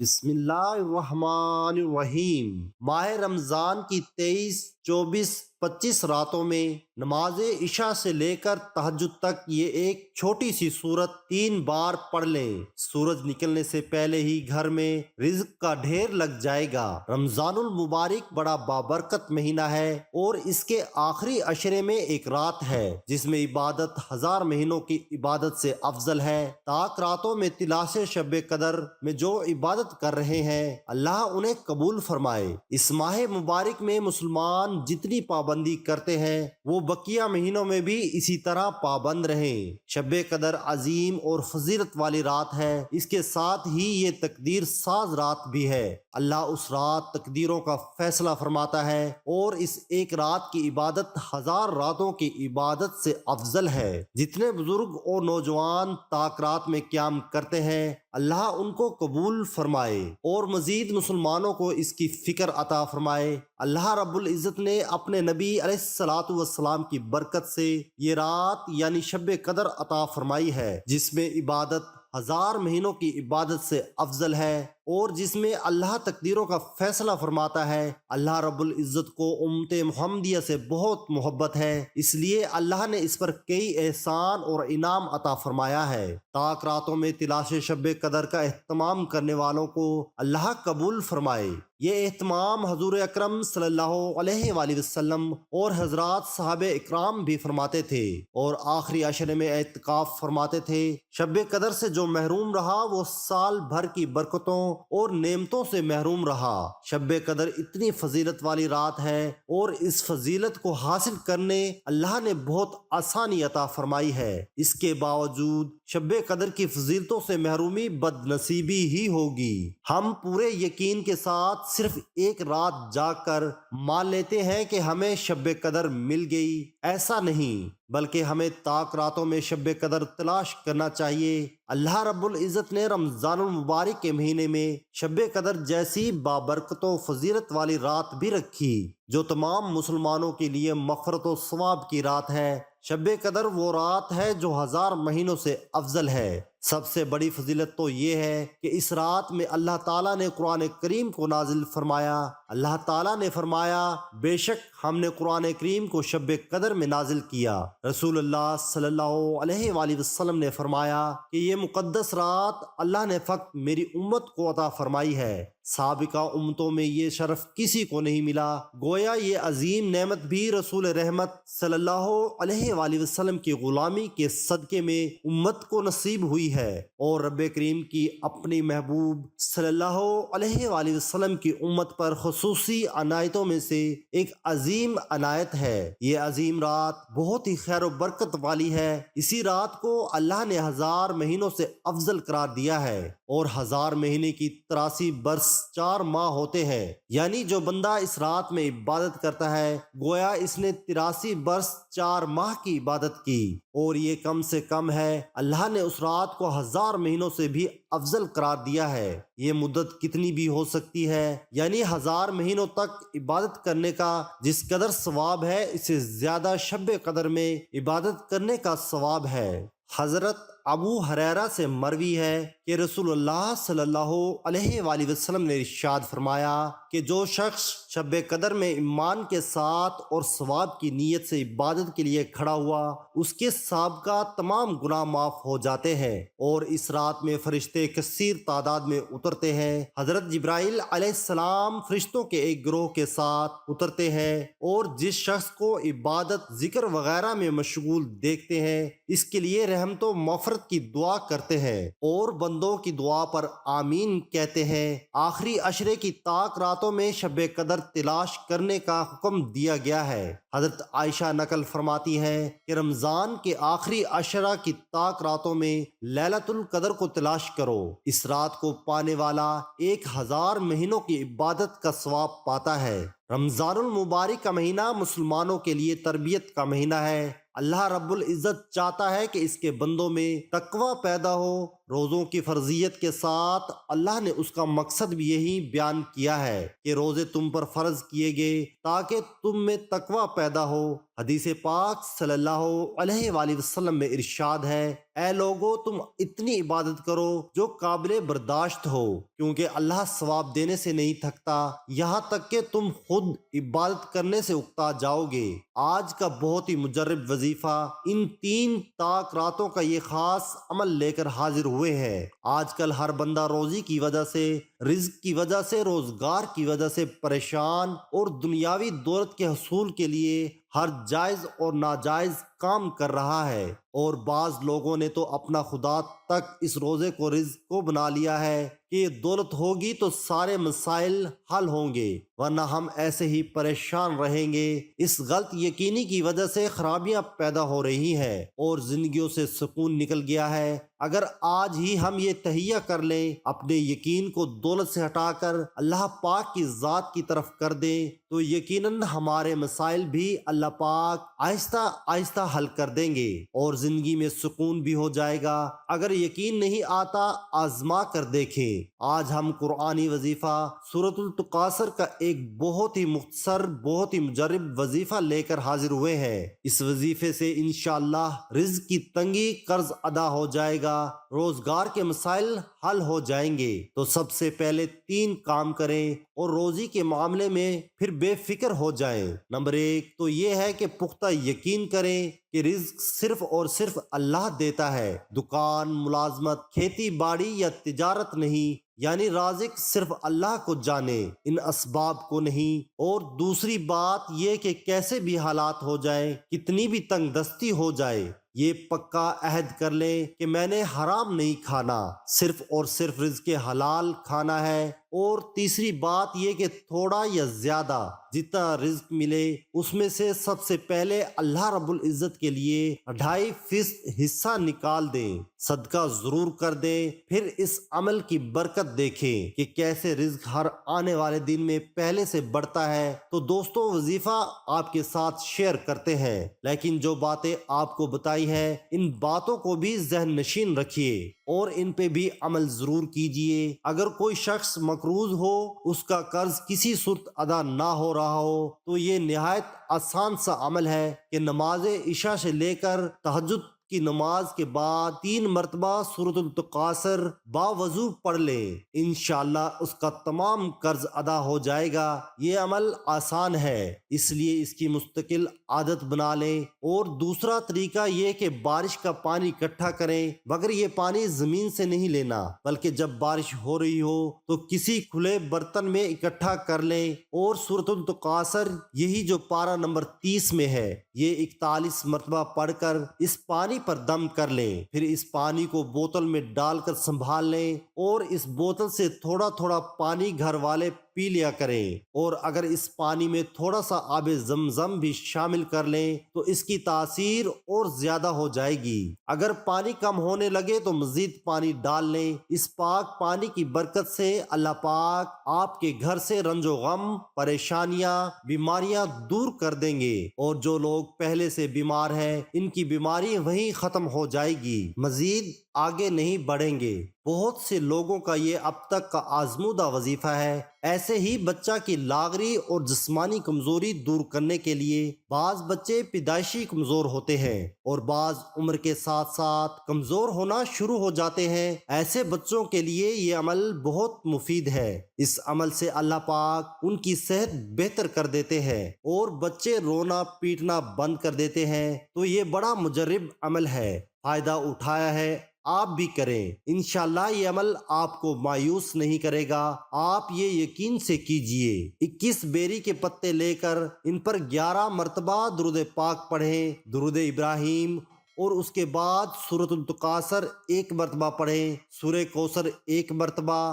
بسم اللہ الرحمن الرحیم۔ ماہ رمضان کی 23، 24، 25 راتوں میں نماز عشاء سے لے کر تہجد تک یہ ایک چھوٹی سی سورت 3 بار پڑھ لیں۔ سورج نکلنے سے پہلے ہی گھر میں رزق کا ڈھیر لگ جائے گا۔ رمضان المبارک بڑا بابرکت مہینہ ہے اور اس کے آخری عشرے میں ایک رات ہے جس میں عبادت 1000 مہینوں کی عبادت سے افضل ہے۔ طاق راتوں میں تلاش شب قدر میں جو عبادت کر رہے ہیں اللہ انہیں قبول فرمائے۔ اس ماہ مبارک میں مسلمان جتنی پابندی کرتے ہیں وہ بقیہ مہینوں میں بھی اسی طرح پابند رہیں۔ شب قدر عظیم اور فضیلت والی رات ہے، اس کے ساتھ ہی یہ تقدیر ساز رات بھی ہے۔ اللہ اس رات تقدیروں کا فیصلہ فرماتا ہے اور اس ایک رات کی عبادت 1000 راتوں کی عبادت سے افضل ہے۔ جتنے بزرگ اور نوجوان طاق رات میں قیام کرتے ہیں اللہ ان کو قبول فرمائے اور مزید مسلمانوں کو اس کی فکر عطا فرمائے۔ اللہ رب العزت نے اپنے نبی علیہ الصلاۃ والسلام کی برکت سے یہ رات یعنی شب قدر عطا فرمائی ہے جس میں عبادت 1000 مہینوں کی عبادت سے افضل ہے اور جس میں اللہ تقدیروں کا فیصلہ فرماتا ہے۔ اللہ رب العزت کو امت محمدیہ سے بہت محبت ہے، اس لیے اللہ نے اس پر کئی احسان اور انعام عطا فرمایا ہے۔ طاق راتوں میں تلاش شب قدر کا اہتمام کرنے والوں کو اللہ قبول فرمائے۔ یہ اہتمام حضور اکرم صلی اللہ علیہ وآلہ وسلم اور حضرات صحابہ اکرام بھی فرماتے تھے اور آخری عشرے میں اعتکاف فرماتے تھے۔ شب قدر سے جو محروم رہا وہ سال بھر کی برکتوں اور نعمتوں سے محروم رہا۔ شب قدر اتنی فضیلت والی رات ہے اور اس فضیلت کو حاصل کرنے اللہ نے بہت آسانی عطا فرمائی ہے۔ اس کے باوجود شب قدر کی فضیلتوں سے محرومی بد نصیبی ہی ہوگی۔ ہم پورے یقین کے ساتھ صرف ایک رات جاگ کر مان لیتے ہیں کہ ہمیں شب قدر مل گئی، ایسا نہیں بلکہ ہمیں طاق راتوں میں شب قدر تلاش کرنا چاہیے۔ اللہ رب العزت نے رمضان المبارک کے مہینے میں شب قدر جیسی بابرکت و فضیلت والی رات بھی رکھی جو تمام مسلمانوں کے لیے مغفرت و ثواب کی رات ہے۔ شب قدر وہ رات ہے جو 1000 مہینوں سے افضل ہے۔ سب سے بڑی فضیلت تو یہ ہے کہ اس رات میں اللہ تعالیٰ نے قرآن کریم کو نازل فرمایا۔ اللہ تعالیٰ نے فرمایا بے شک ہم نے قرآن کریم کو شب قدر میں نازل کیا۔ رسول اللہ صلی اللہ علیہ وآلہ وسلم نے فرمایا کہ یہ مقدس رات اللہ نے فقط میری امت کو عطا فرمائی ہے، سابقہ امتوں میں یہ شرف کسی کو نہیں ملا۔ گویا یہ عظیم نعمت بھی رسول رحمت صلی اللہ علیہ وآلہ وسلم کی غلامی کے صدقے میں امت کو نصیب ہوئی ہے اور رب کریم کی اپنی محبوب صلی اللہ علیہ وآلہ وسلم کی امت پر خصوصی عنایتوں میں سے ایک عظیم عنایت ہے۔ یہ عظیم رات بہت ہی خیر و برکت والی ہے۔ اسی رات کو اللہ نے 1000 مہینوں سے افضل قرار دیا ہے اور 1000 مہینے کی 83 برس 4 ماہ ہوتے ہیں، یعنی جو بندہ اس رات میں عبادت کرتا ہے گویا اس نے 83 برس 4 ماہ کی عبادت کی اور یہ کم سے کم ہے۔ اللہ نے اس رات کو 1000 مہینوں سے بھی افضل قرار دیا ہے۔ یہ مدت کتنی بھی ہو سکتی ہے، یعنی 1000 مہینوں تک عبادت کرنے کا جس قدر ثواب ہے اس سے زیادہ شب قدر میں عبادت کرنے کا ثواب ہے۔ حضرت ابو ہریرہ سے مروی ہے کہ رسول اللہ صلی اللہ علیہ وآلہ وسلم نے ارشاد فرمایا کہ جو شخص شب قدر میں ایمان کے ساتھ اور ثواب کی نیت سے عبادت کے لیے کھڑا ہوا اس کے سابقہ تمام گناہ معاف ہو جاتے ہیں اور اس رات میں فرشتے کثیر تعداد میں اترتے ہیں۔ حضرت جبرائیل علیہ السلام فرشتوں کے ایک گروہ کے ساتھ اترتے ہیں اور جس شخص کو عبادت ذکر وغیرہ میں مشغول دیکھتے ہیں اس کے لیے رحمت و مغفرت کی دعا کرتے ہیں اور بندوں کی دعا پر آمین کہتے ہیں۔ آخری عشرے کی طاق راتوں میں شب قدر تلاش کرنے کا حکم دیا گیا ہے۔ حضرت عائشہ نقل فرماتی ہیں کہ رمضان کے آخری عشرہ کی طاق راتوں میں لیلۃ القدر کو تلاش کرو، اس رات کو پانے والا 1000 مہینوں کی عبادت کا ثواب پاتا ہے۔ رمضان المبارک کا مہینہ مسلمانوں کے لیے تربیت کا مہینہ ہے۔ اللہ رب العزت چاہتا ہے کہ اس کے بندوں میں تقوی پیدا ہو، روزوں کی فرضیت کے ساتھ اللہ نے اس کا مقصد بھی یہی بیان کیا ہے کہ روزے تم پر فرض کیے گئے تاکہ تم میں تقوی پیدا ہو۔ حدیث پاک صلی اللہ علیہ وآلہ وسلم میں ارشاد ہے، اے لوگو تم اتنی عبادت کرو جو قابل برداشت ہو، کیونکہ اللہ ثواب دینے سے نہیں تھکتا یہاں تک کہ تم خود عبادت کرنے سے اکتا جاؤ گے۔ آج کا بہت ہی مجرب وظیفہ ان 3 طاق راتوں کا یہ خاص عمل لے کر حاضر ہوئے ہیں۔ آج کل ہر بندہ روزی کی وجہ سے، رزق کی وجہ سے، روزگار کی وجہ سے پریشان اور دنیاوی دولت کے حصول کے لیے ہر جائز اور ناجائز کام کر رہا ہے، اور بعض لوگوں نے تو اپنا خدا تک اس روزے کو رزق کو بنا لیا ہے کہ یہ دولت ہوگی تو سارے مسائل حل ہوں گے، ورنہ ہم ایسے ہی پریشان رہیں گے۔ اس غلط یقینی کی وجہ سے خرابیاں پیدا ہو رہی ہیں اور زندگیوں سے سکون نکل گیا ہے۔ اگر آج ہی ہم یہ تہیہ کر لیں، اپنے یقین کو دولت سے ہٹا کر اللہ پاک کی ذات کی طرف کر دیں، تو یقیناً ہمارے مسائل بھی اللہ پاک آہستہ آہستہ حل کر دیں گے اور زندگی میں سکون بھی ہو جائے گا۔ اگر یقین نہیں آتا آزما کر دیکھیں۔ آج ہم قرآنی وظیفہ سورۃ التکاثر کا ایک بہت ہی مختصر، بہت ہی مجرب وظیفہ لے کر حاضر ہوئے ہیں۔ اس وظیفے سے انشاءاللہ رزق کی تنگی قرض ادا ہو جائے گا، روزگار کے مسائل حل ہو جائیں گے۔ تو سب سے پہلے 3 کام کریں اور روزی کے معاملے میں پھر بے فکر ہو جائیں۔ نمبر 1 تو یہ ہے کہ پختہ یقین کریں کہ رزق صرف اور صرف اللہ دیتا ہے، دکان، ملازمت، کھیتی باڑی یا تجارت نہیں، یعنی رازق صرف اللہ کو جانے، ان اسباب کو نہیں۔ اور دوسری بات یہ کہ کیسے بھی حالات ہو جائیں، کتنی بھی تنگ دستی ہو جائے، یہ پکا عہد کر لیں کہ میں نے حرام نہیں کھانا، صرف اور صرف رزق حلال کھانا ہے۔ اور تیسری بات یہ کہ تھوڑا یا زیادہ جتنا رزق ملے اس میں سے سب سے پہلے اللہ رب العزت کے لیے 2.5% حصہ نکال دیں، صدقہ ضرور کر دیں۔ پھر اس عمل کی برکت دیکھیں کہ کیسے رزق ہر آنے والے دن میں پہلے سے بڑھتا ہے۔ تو دوستو وظیفہ آپ کے ساتھ شیئر کرتے ہیں، لیکن جو باتیں آپ کو بتائی ہیں ان باتوں کو بھی ذہن نشین رکھیے اور ان پہ بھی عمل ضرور کیجئے۔ اگر کوئی شخص مقروض ہو، اس کا قرض کسی صورت ادا نہ ہو رہا ہو، تو یہ نہایت آسان سا عمل ہے کہ نماز عشاء سے لے کر تہجد کی نماز کے بعد 3 مرتبہ سورۃ التکاثر باوضو پڑھ لیں، انشاءاللہ اس کا تمام قرض ادا ہو جائے گا۔ یہ عمل آسان ہے، اس لیے اس کی مستقل عادت بنا لیں۔ اور دوسرا طریقہ یہ کہ بارش کا پانی اکٹھا کریں، مگر یہ پانی زمین سے نہیں لینا، بلکہ جب بارش ہو رہی ہو تو کسی کھلے برتن میں اکٹھا کر لیں، اور سورۃ التکاثر یہی جو پارہ نمبر 30 میں ہے، یہ 41 مرتبہ پڑھ کر اس پانی پر دم کر لیں۔ پھر اس پانی کو بوتل میں ڈال کر سنبھال لیں اور اس بوتل سے تھوڑا تھوڑا پانی گھر والے پی لیا کریں، اور اگر اس پانی میں تھوڑا سا آب زمزم بھی شامل کر لیں تو اس کی تاثیر اور زیادہ ہو جائے گی۔ اگر پانی کم ہونے لگے تو مزید پانی ڈال لیں۔ اس پاک پانی کی برکت سے اللہ پاک آپ کے گھر سے رنج و غم، پریشانیاں، بیماریاں دور کر دیں گے، اور جو لوگ پہلے سے بیمار ہیں ان کی بیماری وہیں ختم ہو جائے گی، مزید آگے نہیں بڑھیں گے۔ بہت سے لوگوں کا یہ اب تک کا آزمودہ وظیفہ ہے۔ ایسے ہی بچہ کی لاغری اور جسمانی کمزوری دور کرنے کے لیے بعض بچے پیدائشی کمزور ہوتے ہیں اور بعض عمر کے ساتھ ساتھ کمزور ہونا شروع ہو جاتے ہیں۔ ایسے بچوں کے لیے یہ عمل بہت مفید ہے۔ اس عمل سے اللہ پاک ان کی صحت بہتر کر دیتے ہیں اور بچے رونا پیٹنا بند کر دیتے ہیں۔ تو یہ بڑا مجرب عمل ہے، فائدہ اٹھایا ہے، آپ بھی کریں، انشاءاللہ یہ عمل آپ کو مایوس نہیں کرے گا۔ آپ یہ یقین سے کیجئے۔ 21 بیری کے پتے لے کر ان پر 11 مرتبہ درود پاک پڑھیں، درود ابراہیم، اور اس کے بعد سورۃ التکاثر 1 مرتبہ پڑھیں، سورہ کوثر 1 مرتبہ،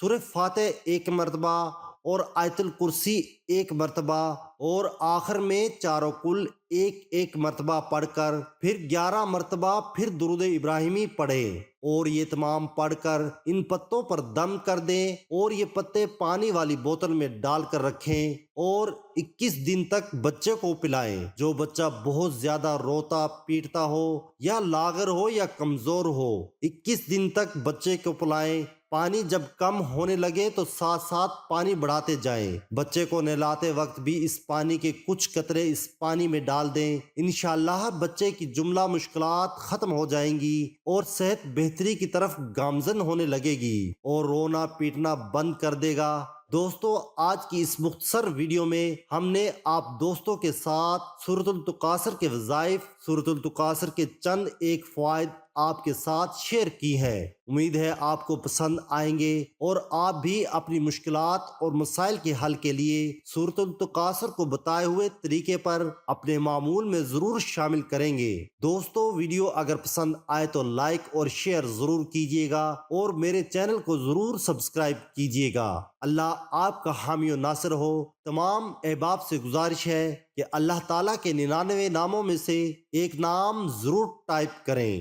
سورہ فاتح 1 مرتبہ، اور آیت الکرسی 1 مرتبہ، اور آخر میں چاروں کل 1 مرتبہ پڑھ کر پھر 11 مرتبہ پھر درود ابراہیمی پڑھیں۔ اور یہ تمام پڑھ کر ان پتوں پر دم کر دیں اور یہ پتے پانی والی بوتل میں ڈال کر رکھیں اور 21 دن تک بچے کو پلائیں۔ جو بچہ بہت زیادہ روتا پیٹتا ہو یا لاغر ہو یا کمزور ہو، 21 دن تک بچے کو پلائیں۔ پانی جب کم ہونے لگے تو ساتھ ساتھ پانی بڑھاتے جائیں۔ بچے کو نہلاتے وقت بھی اس پانی کے کچھ قطرے اس پانی میں ڈال دیں۔ انشاءاللہ بچے کی جملہ مشکلات ختم ہو جائیں گی اور صحت بہتری کی طرف گامزن ہونے لگے گی اور رونا پیٹنا بند کر دے گا۔ دوستو، آج کی اس مختصر ویڈیو میں ہم نے آپ دوستوں کے ساتھ سورۃ التکاثر کے وظائف، سورۃ التکاثر کے چند ایک فوائد آپ کے ساتھ شیئر کی ہیں۔ امید ہے آپ کو پسند آئیں گے اور آپ بھی اپنی مشکلات اور مسائل کے حل کے لیے سورۃ التکاثر کو بتائے ہوئے طریقے پر اپنے معمول میں ضرور شامل کریں گے۔ دوستو، ویڈیو اگر پسند آئے تو لائک اور شیئر ضرور کیجیے گا اور میرے چینل کو ضرور سبسکرائب کیجیے گا۔ اللہ آپ کا حامی و ناصر ہو۔ تمام احباب سے گزارش ہے کہ اللہ تعالیٰ کے 99 ناموں میں سے ایک نام ضرور ٹائپ کریں۔